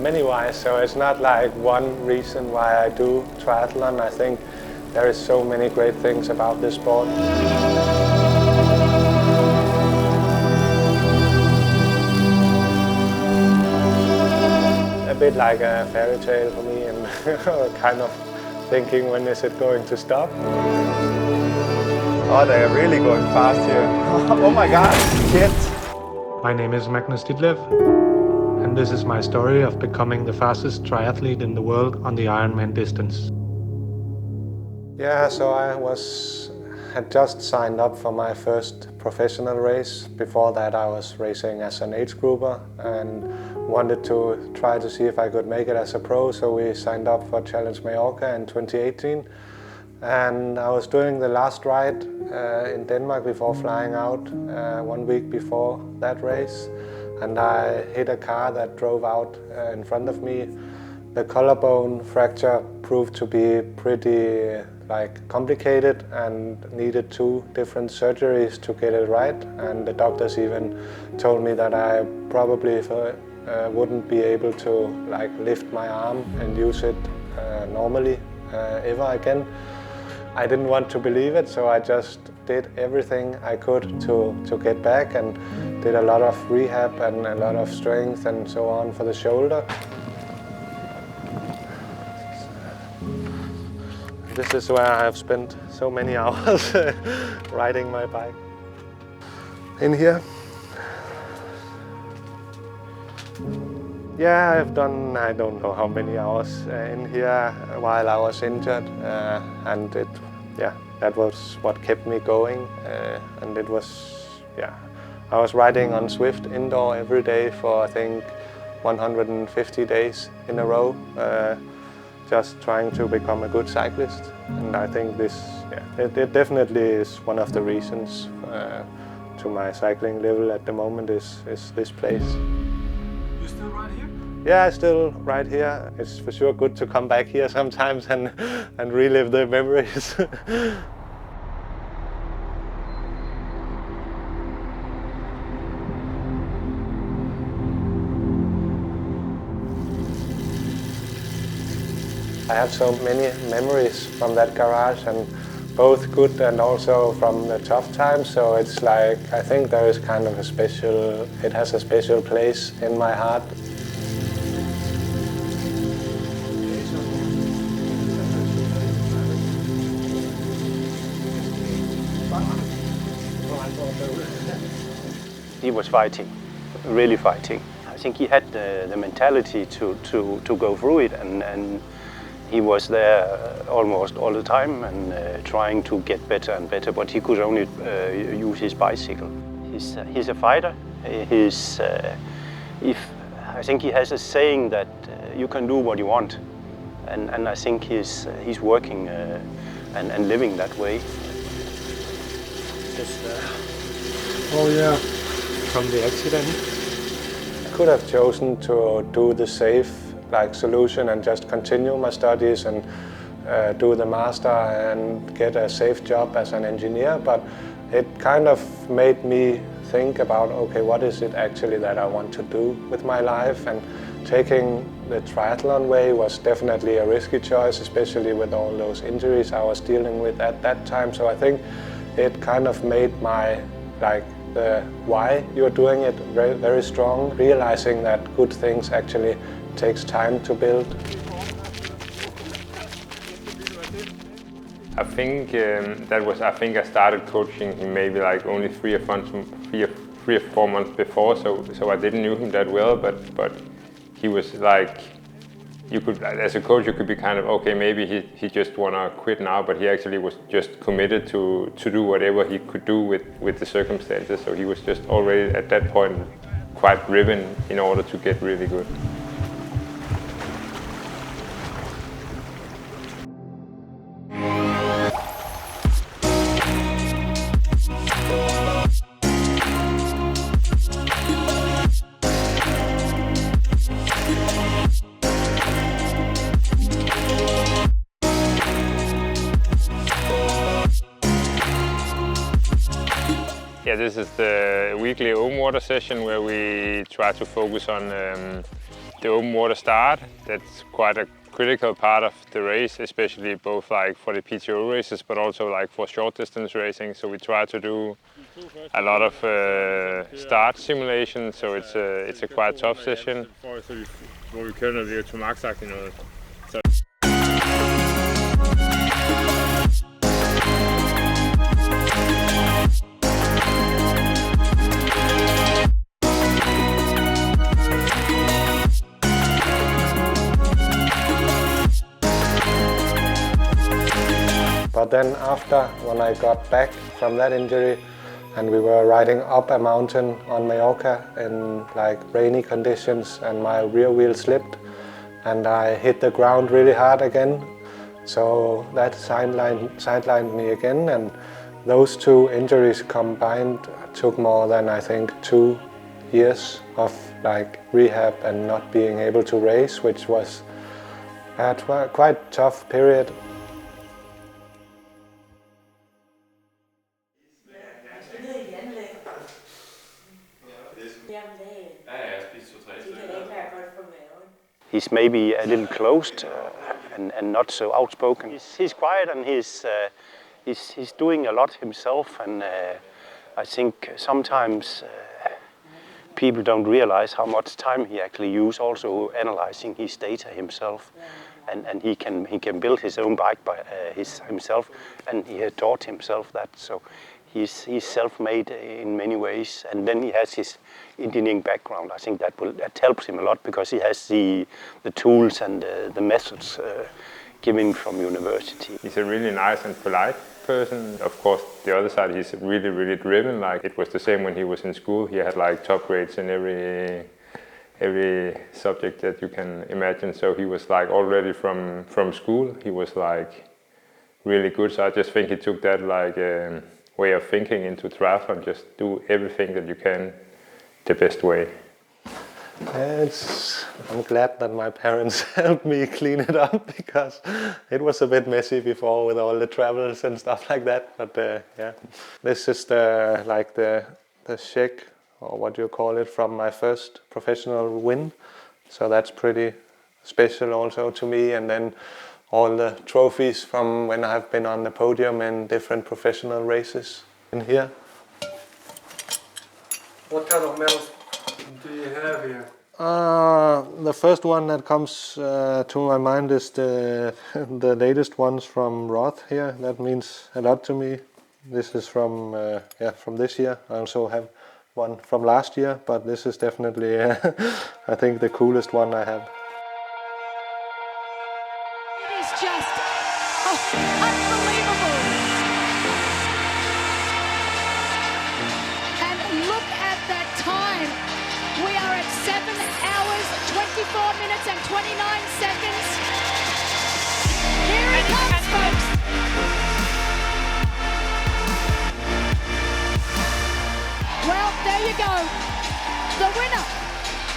many whys, so it's not like one reason why I do triathlon. I think there is so many great things about this sport. A bit like a fairy tale for me, and kind of thinking, when is it going to stop? Oh, they are really going fast here. Oh my god, shit! My name is Magnus Ditlev, and this is my story of becoming the fastest triathlete in the world on the Ironman distance. Yeah, so I had just signed up for my first professional race. Before that I was racing as an age grouper and wanted to try to see if I could make it as a pro, so we signed up for Challenge Mallorca in 2018. And I was doing the last ride in Denmark before flying out 1 week before that race, and I hit a car that drove out in front of me. The collarbone fracture proved to be pretty complicated and needed 2 different surgeries to get it right, and the doctors even told me that I probably wouldn't be able to lift my arm and use it normally ever again. I didn't want to believe it, so I just did everything I could to get back, and did a lot of rehab and a lot of strength and so on for the shoulder. This is where I have spent so many hours riding my bike. In here. Yeah, I've done, I don't know how many hours in here while I was injured, and that was what kept me going. And it was, I was riding on Swift indoor every day for I think 150 days in a row, just trying to become a good cyclist. And I think this, it definitely is one of the reasons to my cycling level at the moment is this place. You still ride here? Yeah, I still ride here. It's for sure good to come back here sometimes and relive the memories. I have so many memories from that garage, and both good and also from the tough times. So it's like, I think there is kind of it has a special place in my heart. He was fighting, really fighting. I think he had the mentality to go through it, and he was there almost all the time and trying to get better and better, but he could only use his bicycle. He's a fighter. I think he has a saying that you can do what you want, and I think he's working and living that way. Oh yeah, from the accident. I could have chosen to do the safe solution and just continue my studies and do the master and get a safe job as an engineer, but it kind of made me think about, okay, what is it actually that I want to do with my life? And taking the triathlon way was definitely a risky choice, especially with all those injuries I was dealing with at that time. So I think it kind of made my the why you're doing it very, very strong, realizing that good things actually takes time to build. I think I started coaching him maybe only 3 or 4 months before, so I didn't know him that well, but he was you could, as a coach, you could be kind of, okay, maybe he just wanna quit now, but he actually was just committed to do whatever he could do with the circumstances. So he was just already at that point quite driven in order to get really good. Yeah, this is the weekly open water session where we try to focus on the open water start, that's quite a critical part of the race, especially both like for the PTO races, but also like for short distance racing. So we try to do a lot of start simulation, so it's a quite tough session. Hvor vi kører, når vi er til max-agtigt noget. But then after, when I got back from that injury and we were riding up a mountain on Mallorca in like rainy conditions and my rear wheel slipped and I hit the ground really hard again. So that sidelined me again, and those two injuries combined took more than I think 2 years of like rehab and not being able to race, which was a quite tough period. He's maybe a little closed and not so outspoken. He's quiet and he's doing a lot himself, and I think sometimes people don't realize how much time he actually uses also analyzing his data himself. And he can build his own bike by himself, and he had taught himself that. So he's self-made in many ways, and then he has his engineering background. I think that helps him a lot because he has the tools and the methods given from university. He's a really nice and polite person. Of course, the other side, he's really, really driven. Like it was the same when he was in school. He had like top grades in every subject that you can imagine. So he was like already from school, he was like really good. So I just think he took that like way of thinking into triathlon, just do everything that you can the best way. I'm glad that my parents helped me clean it up because it was a bit messy before with all the travels and stuff like that. But yeah, this is the check, or what you call it, from my first professional win. So that's pretty special also to me. And then all the trophies from when I've been on the podium in different professional races in here. What kind of medals do you have here? The first one that comes to my mind is the latest ones from Roth here. That means a lot to me. This is from this year. I also have one from last year, but this is definitely I think the coolest one I have. It is just unbelievable. And look at that time. We are at 7 hours, 24 minutes and 29 seconds. Here it comes, folks. Well, there you go. The winner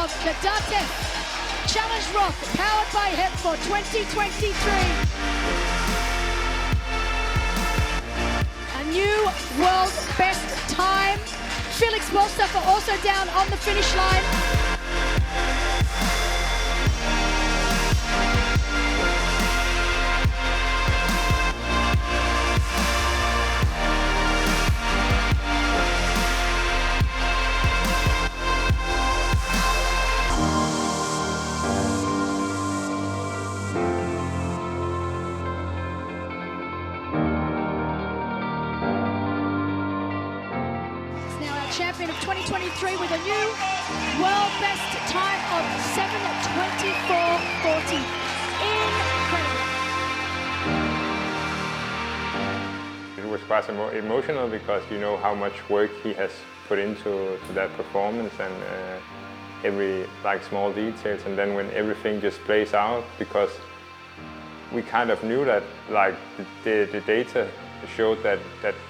of the Ditlev Challenge Roth, powered by HEP for 2023. A new world best time. Felix Wolstoffer also down on the finish line. Champion of 2023 with a new world best time of 7:24:40. Incredible. It was quite emotional because you know how much work he has put into that performance and every like small details, and then when everything just plays out, because we kind of knew that like the data showed that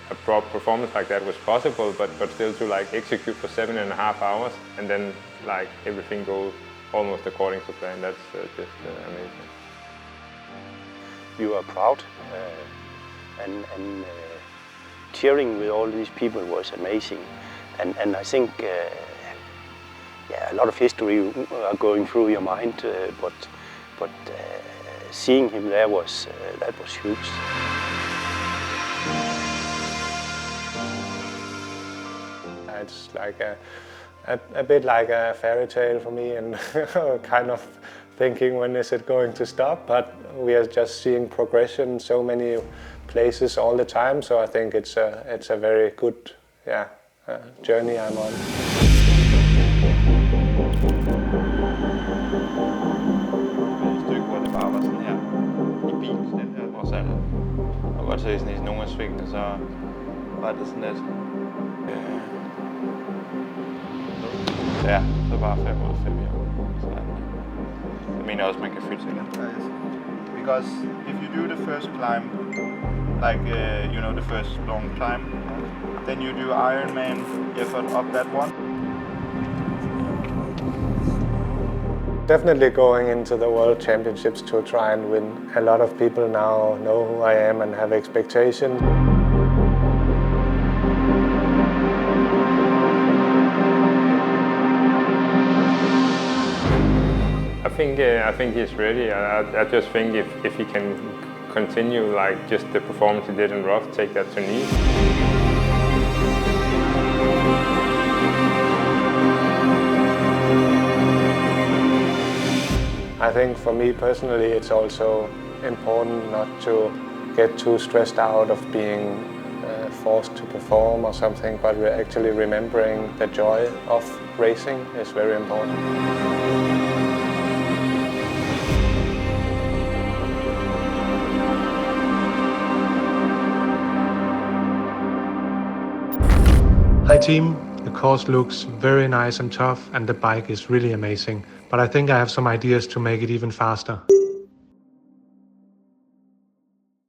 a performance like that was possible, but still to like execute for 7.5 hours and then like everything goes almost according to plan. That's just amazing. You are proud, and cheering with all these people was amazing, and I think a lot of history going through your mind, but seeing him there was that was huge. It's like a bit like a fairy tale for me, and kind of thinking when is it going to stop, but we are just seeing progression so many places all the time, so I think it's a very good journey I'm on. Et stykke, hvor det bare var sådan her i bilen, den her trods alt. Og godt se sådan i nogle af svingene, så var det sådan lidt ja, så bare 5 ud af 5 her. Jeg mener også, man kan fylde sig. Because if you do the first climb, like you know, the first long climb, then you do Ironman effort up that one. Definitely going into the World Championships to try and win. A lot of people now know who I am and have expectations. I think he's ready. I just think if he can continue like just the performance he did in Rough, take that to Nice. I think for me personally it's also important not to get too stressed out of being forced to perform or something, but we're actually remembering the joy of racing is very important. Hi team, the course looks very nice and tough and the bike is really amazing, but I think I have some ideas to make it even faster.